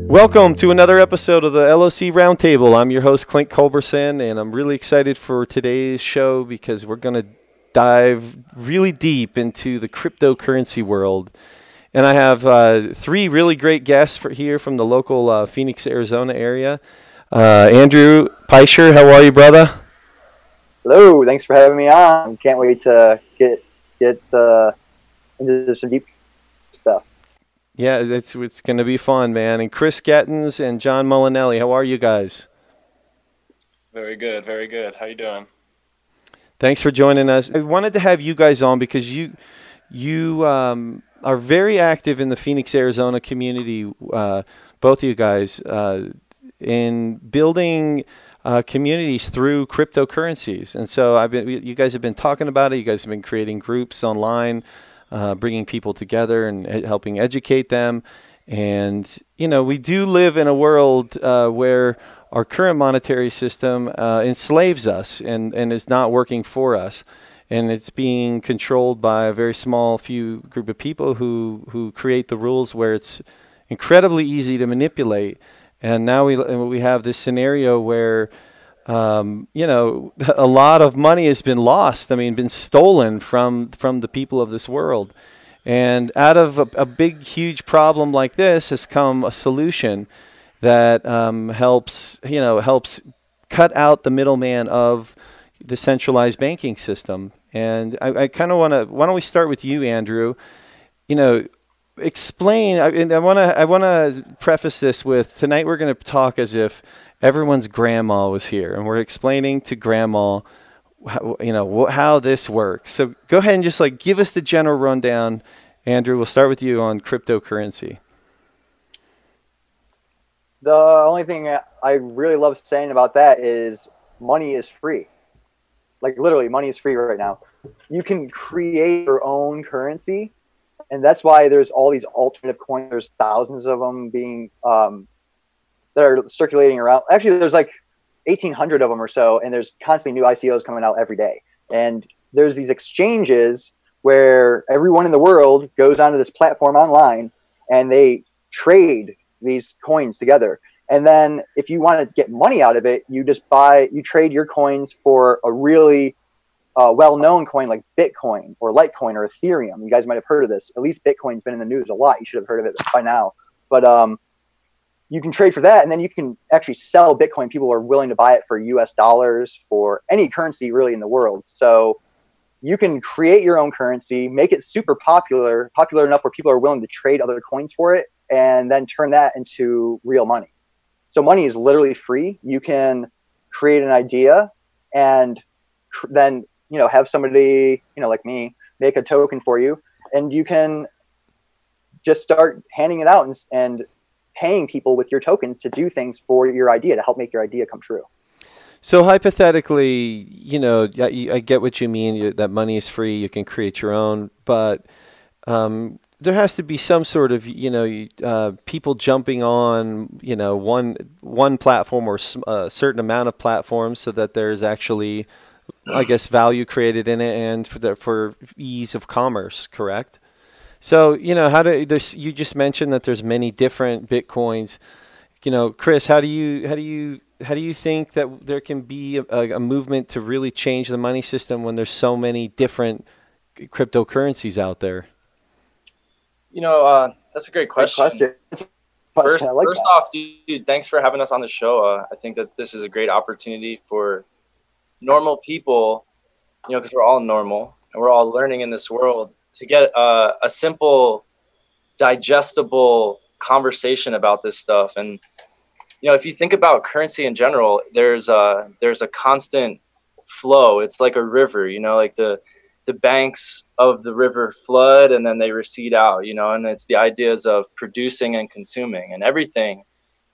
Welcome to another episode of the LOC Roundtable. I'm your host, Clint Culberson, and I'm really excited for today's show because we're going to dive really deep into the cryptocurrency world. And I have three really great guests here from the local Phoenix, Arizona area. Andrew-pisher, how are you, brother? Hello, thanks for having me on. Can't wait to get into some deep stuff. Yeah, it's going to be fun, man. And chris-gettens and john-molinelli, how are you guys? Very good, very good. How you doing? Thanks for joining us. I wanted to have you guys on because you are very active in the Phoenix, Arizona community, both of you guys, in building communities through cryptocurrencies. And so you guys have been talking about it. You guys have been creating groups online, bringing people together and helping educate them. And, you know, we do live in a world where our current monetary system enslaves us and is not working for us. And it's being controlled by a very small few group of people who create the rules where it's incredibly easy to manipulate. And now we have this scenario where you know, a lot of money has been lost. I mean, been stolen from the people of this world. And out of a big, huge problem like this has come a solution that helps cut out the middleman of the centralized banking system. And I kind of want to. Why don't we start with you, Andrew? You know, explain. And I want to preface this with tonight we're going to talk as if everyone's grandma was here, and we're explaining to grandma, how this works. So go ahead and just give us the general rundown. Andrew, we'll start with you on cryptocurrency. The only thing I really love saying about that is money is free. Like literally, money is free right now. You can create your own currency, and that's why there's all these alternative coins. There's thousands of them being that are circulating around. Actually, there's like 1,800 of them or so, and there's constantly new ICOs coming out every day. And there's these exchanges where everyone in the world goes onto this platform online, and they trade these coins together. And then if you want to get money out of it, you trade your coins for a really well-known coin like Bitcoin or Litecoin or Ethereum. You guys might have heard of this. At least Bitcoin's been in the news a lot. You should have heard of it by now. But you can trade for that, and then you can actually sell Bitcoin. People are willing to buy it for US dollars, for any currency really in the world. So you can create your own currency, make it super popular enough where people are willing to trade other coins for it, and then turn that into real money. So money is literally free. You can create an idea and then, have somebody, like me, make a token for you, and you can just start handing it out and paying people with your tokens to do things for your idea, to help make your idea come true. So hypothetically, I get what you mean, that money is free, you can create your own, but there has to be some sort of, people jumping on, one platform or a certain amount of platforms so that there's actually, I guess, value created in it and for ease of commerce, correct? So, you just mentioned that there's many different Bitcoins. Chris, how do you think that there can be a movement to really change the money system when there's so many different cryptocurrencies out there? That's a great question. First off, dude, thanks for having us on the show. I think that this is a great opportunity for normal people, because we're all normal and we're all learning in this world, to get a simple, digestible conversation about this stuff. And, if you think about currency in general, there's a constant flow. It's like a river, like the banks of the river flood and then they recede out, and it's the ideas of producing and consuming, and everything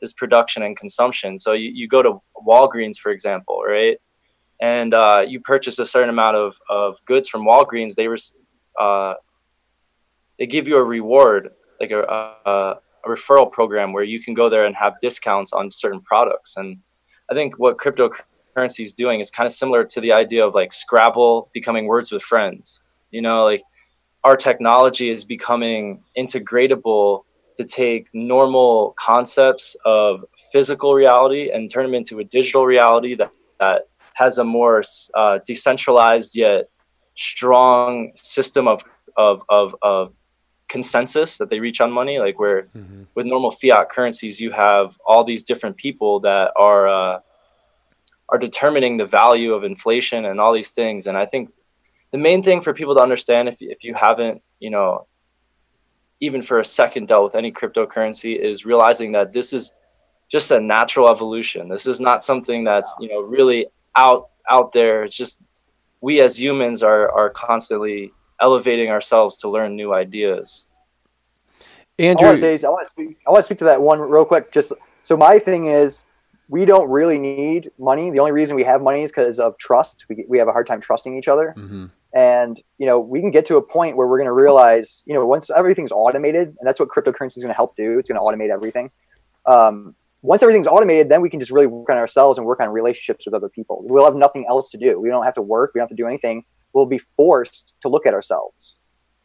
is production and consumption. So you go to Walgreens, for example, right? And you purchase a certain amount of goods from Walgreens. They give you a reward, like a referral program where you can go there and have discounts on certain products. And I think what cryptocurrency is doing is kind of similar to the idea of like Scrabble becoming words with friends. Like our technology is becoming integratable to take normal concepts of physical reality and turn them into a digital reality that has a more decentralized yet strong system of consensus that they reach on money. Like where with normal fiat currencies, you have all these different people that are determining the value of inflation and all these things. And I think the main thing for people to understand, if you haven't, you know, even for a second dealt with any cryptocurrency, is realizing that this is just a natural evolution. This is not something that's, you know, really out there. It's just we as humans are constantly elevating ourselves to learn new ideas. Andrew, I want to speak to that one real quick. Just so my thing is, we don't really need money. The only reason we have money is because of trust. We have a hard time trusting each other. And, you know, we can get to a point where we're going to realize, you know, once everything's automated, and that's what cryptocurrency is going to help do. It's going to automate everything. Once everything's automated, then we can just really work on ourselves and work on relationships with other people. We'll have nothing else to do. We don't have to work. We don't have to do anything. We'll be forced to look at ourselves.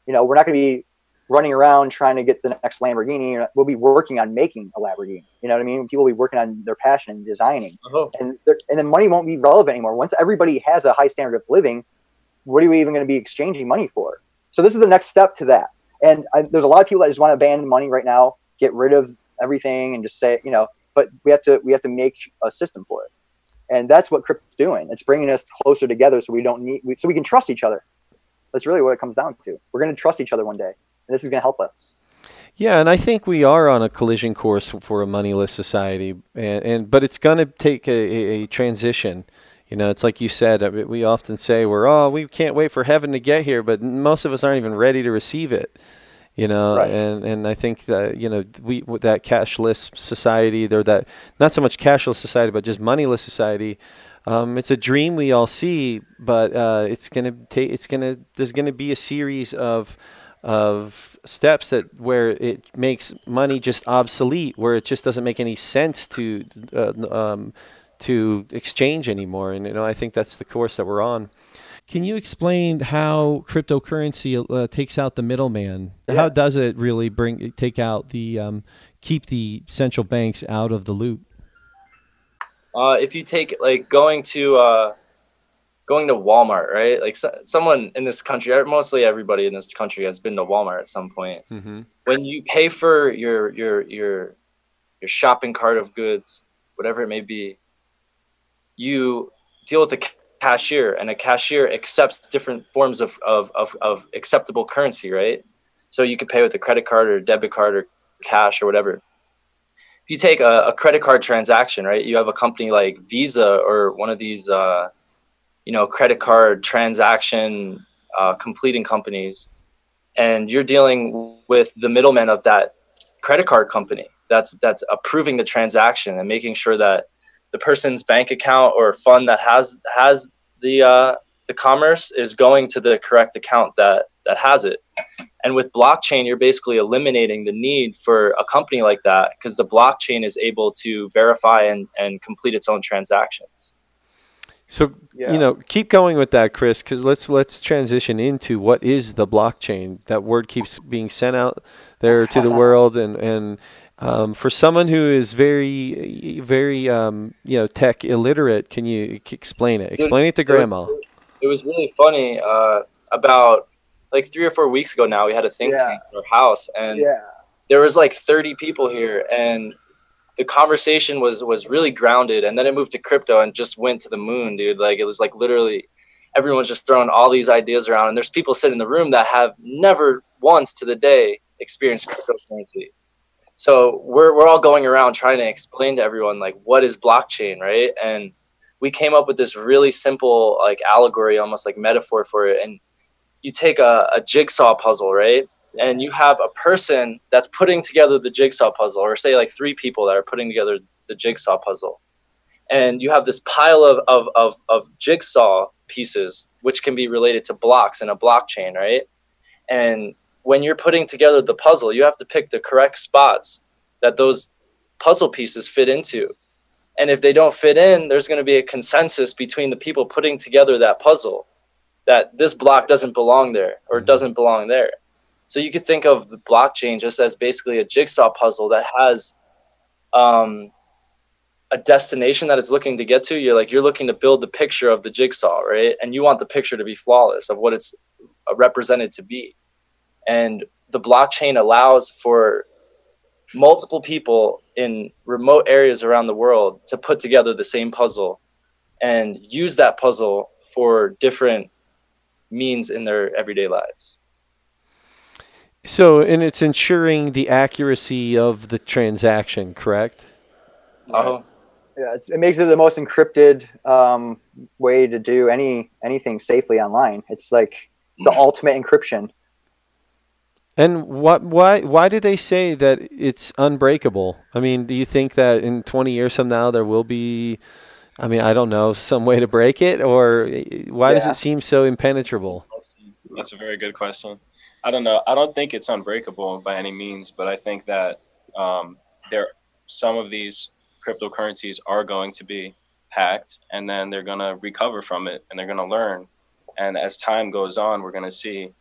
You know, we're not going to be running around trying to get the next Lamborghini. We'll be working on making a Lamborghini. You know what I mean? People will be working on their passion and designing. And then money won't be relevant anymore. Once everybody has a high standard of living, what are we even going to be exchanging money for? So this is the next step to that. And there's a lot of people that just want to abandon money right now, get rid of everything and just say, you know, but we have to make a system for it. And that's what crypto's doing. It's bringing us closer together so so we can trust each other. That's really what it comes down to. We're going to trust each other one day. And this is going to help us. Yeah, and I think we are on a collision course for a moneyless society, but it's going to take a transition. You know, it's like you said, we often say we can't wait for heaven to get here, but most of us aren't even ready to receive it. You know, right. and I think that, you know, with that cashless society, that not so much cashless society, but just moneyless society. It's a dream we all see, but there's gonna be a series of steps where it makes money just obsolete, where it just doesn't make any sense to exchange anymore. And, you know, I think that's the course that we're on. Can you explain how cryptocurrency takes out the middleman? Yeah. How does it really take out keep the central banks out of the loop? If you take like going to Walmart, right? Like someone in this country, mostly everybody in this country has been to Walmart at some point. When you pay for your shopping cart of goods, whatever it may be, you deal with the cashier, and a cashier accepts different forms of acceptable currency, right? So you can pay with a credit card or a debit card or cash or whatever. If you take a credit card transaction, right, you have a company like Visa or one of these, you know, credit card transaction completing companies, and you're dealing with the middleman of that credit card company that's approving the transaction and making sure that the person's bank account or fund that has the commerce is going to the correct account that has it. And with blockchain, you're basically eliminating the need for a company like that, because the blockchain is able to verify and complete its own transactions. So, you know, keep going with that, Chris, because let's transition into what is the blockchain. That word keeps being sent out there to the world, and for someone who is very, very, you know, tech illiterate, can you explain it? Explain it to Grandma. It was really funny. About like 3 or 4 weeks ago now, we had a think tank in our house, and there was like 30 people here, and the conversation was really grounded, and then it moved to crypto and just went to the moon, dude. Like it was like literally everyone's just throwing all these ideas around, and there's people sitting in the room that have never once to the day experienced cryptocurrency. So we're all going around trying to explain to everyone like what is blockchain, right? And we came up with this really simple like allegory, almost like metaphor for it. And you take a jigsaw puzzle, right? And you have a person that's putting together the jigsaw puzzle, or say like 3 people that are putting together the jigsaw puzzle. And you have this pile of jigsaw pieces, which can be related to blocks in a blockchain, right? And when you're putting together the puzzle, you have to pick the correct spots that those puzzle pieces fit into. And if they don't fit in, there's going to be a consensus between the people putting together that puzzle that this block doesn't belong there or doesn't belong there. So you could think of the blockchain just as basically a jigsaw puzzle that has a destination that it's looking to get to. You're looking to build the picture of the jigsaw, right? And you want the picture to be flawless of what it's represented to be. And the blockchain allows for multiple people in remote areas around the world to put together the same puzzle and use that puzzle for different means in their everyday lives. So, and it's ensuring the accuracy of the transaction, correct? Oh, yeah, it makes it the most encrypted way to do anything safely online. It's like the ultimate encryption. And why do they say that it's unbreakable? I mean, do you think that in 20 years from now there will be, I mean, I don't know, some way to break it, or why does it seem so impenetrable? That's a very good question. I don't know. I don't think it's unbreakable by any means, but I think that some of these cryptocurrencies are going to be hacked, and then they're going to recover from it, and they're going to learn. And as time goes on, we're going to see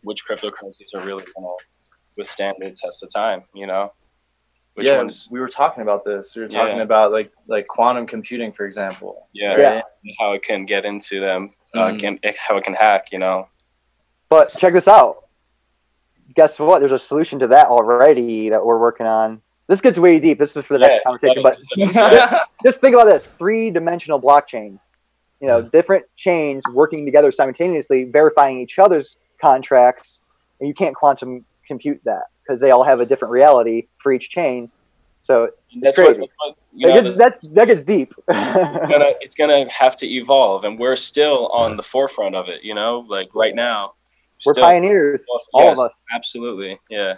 which cryptocurrencies are really going to withstand the test of time, you know? Which ones? We were talking about this. We were talking about like quantum computing, for example. Yeah. Right? And how it can get into them, how it can hack, you know? But check this out. Guess what? There's a solution to that already that we're working on. This gets way deep. This is for the next conversation. But just think about this: 3-dimensional blockchain. You know, different chains working together simultaneously, verifying each other's contracts, and you can't quantum compute that because they all have a different reality for each chain. So it's crazy. That gets deep. It's gonna have to evolve, and we're still on the forefront of it. You know, like right now. We're pioneers, all of us. Absolutely, yeah.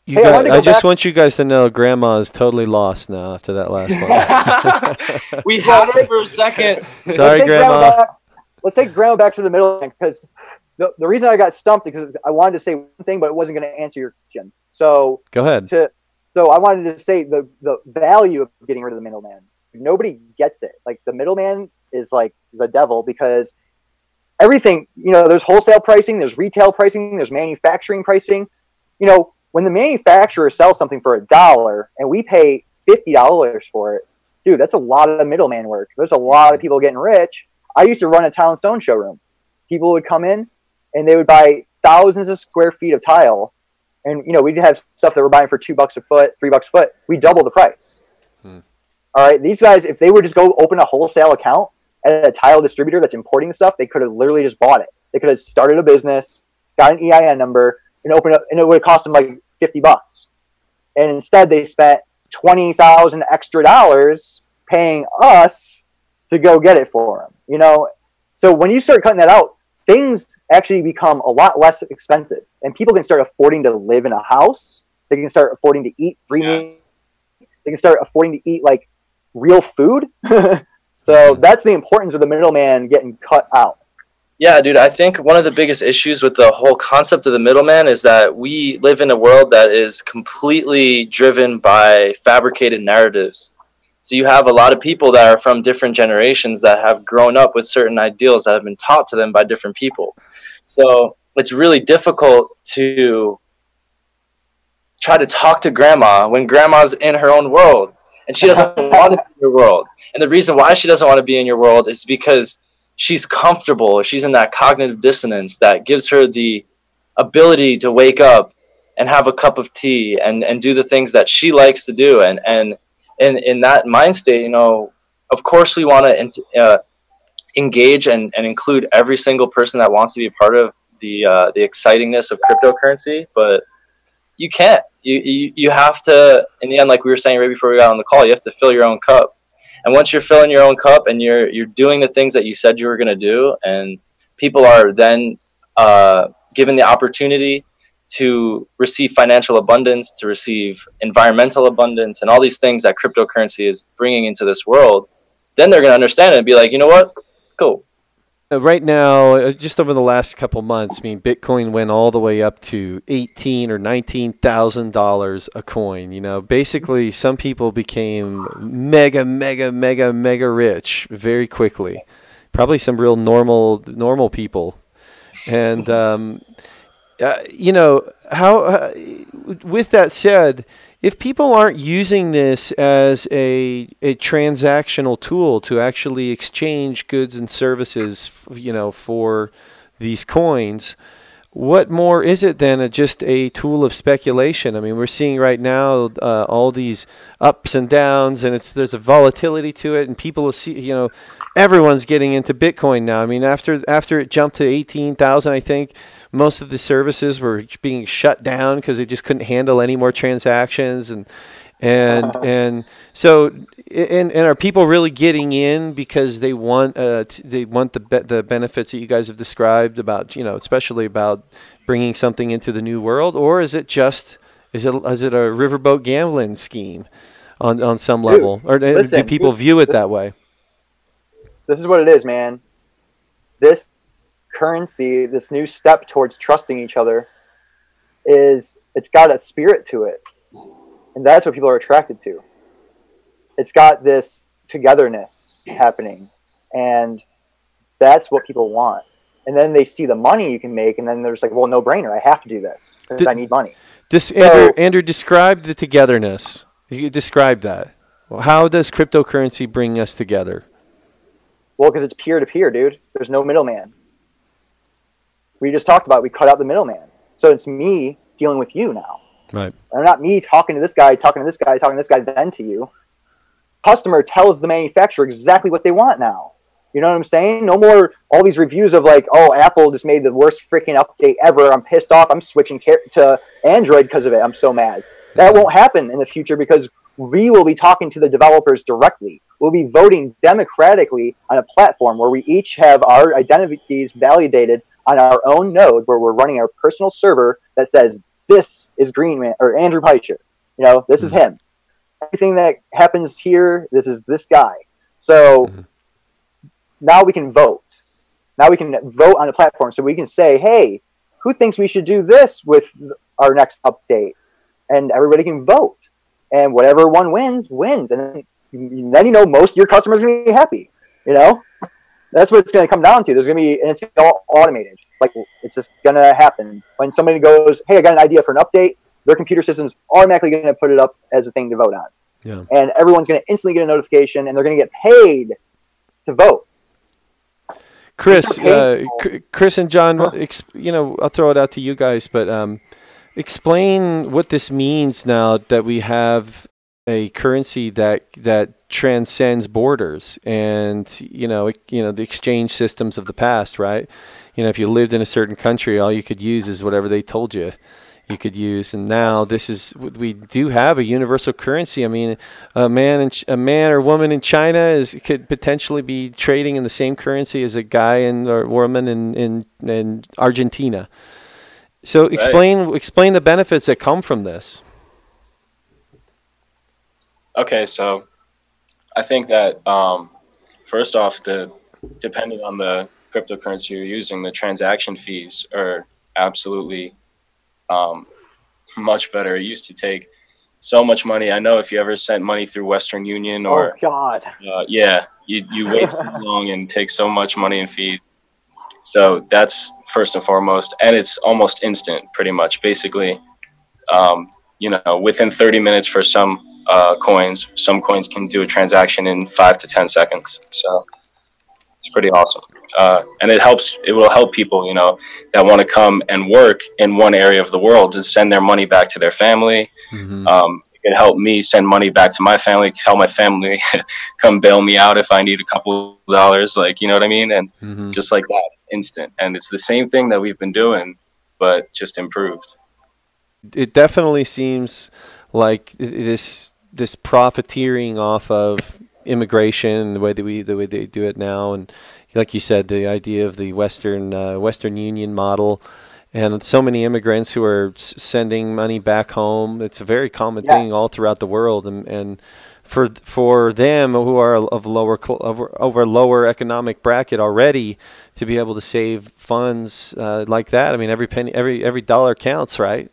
I just want you guys to know Grandma is totally lost now after that last one. We had it for a second. Sorry, Grandma. Let's take Grandma back to the middle, because the reason I got stumped because I wanted to say one thing, but it wasn't going to answer your question. So go ahead. So I wanted to say the value of getting rid of the middleman. Nobody gets it. Like, the middleman is like the devil, because everything, you know, there's wholesale pricing, there's retail pricing, there's manufacturing pricing. You know, when the manufacturer sells something for $1 and we pay $50 for it, dude, that's a lot of middleman work. There's a lot of people getting rich. I used to run a tile and stone showroom. People would come in and they would buy thousands of square feet of tile. And, you know, we'd have stuff that we're buying for $2 a foot, $3 a foot. We double the price. All right. These guys, if they would just go open a wholesale account at a tile distributor that's importing the stuff, they could have literally just bought it. They could have started a business, got an EIN number, and opened up, and it would have cost them like $50. And instead, they spent $20,000 extra paying us to go get it for them. You know, so when you start cutting that out, things actually become a lot less expensive, and people can start affording to live in a house. They can start affording to eat free meals. They can start affording to eat like real food. So that's the importance of the middleman getting cut out. Yeah, dude, I think one of the biggest issues with the whole concept of the middleman is that we live in a world that is completely driven by fabricated narratives. So you have a lot of people that are from different generations that have grown up with certain ideals that have been taught to them by different people. So it's really difficult to try to talk to Grandma when Grandma's in her own world and she doesn't want to be in your world. And the reason why she doesn't want to be in your world is because she's comfortable. She's in that cognitive dissonance that gives her the ability to wake up and have a cup of tea and do the things that she likes to do. And in that mind state, you know, of course we want to engage and include every single person that wants to be a part of the excitingness of cryptocurrency, but you can't. You have to, in the end, like we were saying right before we got on the call, you have to fill your own cup. And once you're filling your own cup and you're doing the things that you said you were going to do, and people are then given the opportunity to receive financial abundance, to receive environmental abundance, and all these things that cryptocurrency is bringing into this world, then they're going to understand it and be like, you know what? Cool. Right now, just over the last couple months, I mean, Bitcoin went all the way up to $18,000 or $19,000 a coin. You know, basically, some people became mega rich very quickly. Probably some real normal people, and you know, how, with that said, if people aren't using this as a transactional tool to actually exchange goods and services, you know, for these coins, what more is it than just a tool of speculation? I mean, we're seeing right now all these ups and downs, and there's a volatility to it, and people will see, you know, everyone's getting into Bitcoin now. I mean, after it jumped to 18,000, I think most of the services were being shut down because they just couldn't handle any more transactions, and so are people really getting in because they want the benefits that you guys have described about, you know, especially about bringing something into the new world, or is it a riverboat gambling scheme on some level, or do people view it that way? This is what it is, man. This currency, this new step towards trusting each other, it's got a spirit to it. And that's what people are attracted to. It's got this togetherness happening. And that's what people want. And then they see the money you can make, and then they're just like, well, no brainer. I have to do this because I need money. Andrew, describe the togetherness. You describe that. Well, how does cryptocurrency bring us together? Well, because it's peer-to-peer, dude. There's no middleman. We just talked about it. We cut out the middleman. So it's me dealing with you now. Right. And not me talking to this guy, talking to this guy, talking to this guy, then to you. Customer tells the manufacturer exactly what they want now. You know what I'm saying? No more all these reviews of like, oh, Apple just made the worst freaking update ever. I'm pissed off. I'm switching to Android because of it. I'm so mad. That won't happen in the future because we will be talking to the developers directly. We'll be voting democratically on a platform where we each have our identities validated on our own node, where we're running our personal server that says, this is Greenman or Andrew-pisher. You know, this is him. Everything that happens here, this is this guy. So now we can vote. Now we can vote on the platform. So we can say, hey, who thinks we should do this with our next update? And everybody can vote. And whatever one wins, wins. And then you know most of your customers are going to be happy. You know? That's what it's going to come down to. There's going to be, and it's all automated. Like, it's just going to happen. When somebody goes, hey, I got an idea for an update, their computer system's automatically going to put it up as a thing to vote on. Yeah. And everyone's going to instantly get a notification, and they're going to get paid to vote. Chris and John, you know, I'll throw it out to you guys, but explain what this means now that we have a currency that transcends borders and, you know, the exchange systems of the past, right? You know, if you lived in a certain country, all you could use is whatever they told you could use. And now we do have a universal currency. I mean, a man or woman in China could potentially be trading in the same currency as a guy or woman in Argentina. So explain the benefits that come from this. Okay, so I think that first off, depending on the cryptocurrency you're using, the transaction fees are absolutely much better. It used to take so much money. I know if you ever sent money through Western Union or yeah, you wait too long and take so much money in fees. So that's first and foremost, and it's almost instant, pretty much. Basically, you know, within 30 minutes for some coins can do a transaction in 5 to 10 seconds. So it's pretty awesome. And it will help people, you know, that want to come and work in one area of the world to send their money back to their family. It can help me send money back to my family, tell my family, come bail me out if I need a couple of dollars, like, you know what I mean? And just like that, it's instant. And it's the same thing that we've been doing, but just improved. It definitely seems like this profiteering off of immigration, the way they do it now, and like you said, the idea of the Western Union model, and so many immigrants who are sending money back home. It's a very common thing all throughout the world, and for them who are of lower economic bracket already, to be able to save funds like that. I mean, every penny, every dollar counts, right?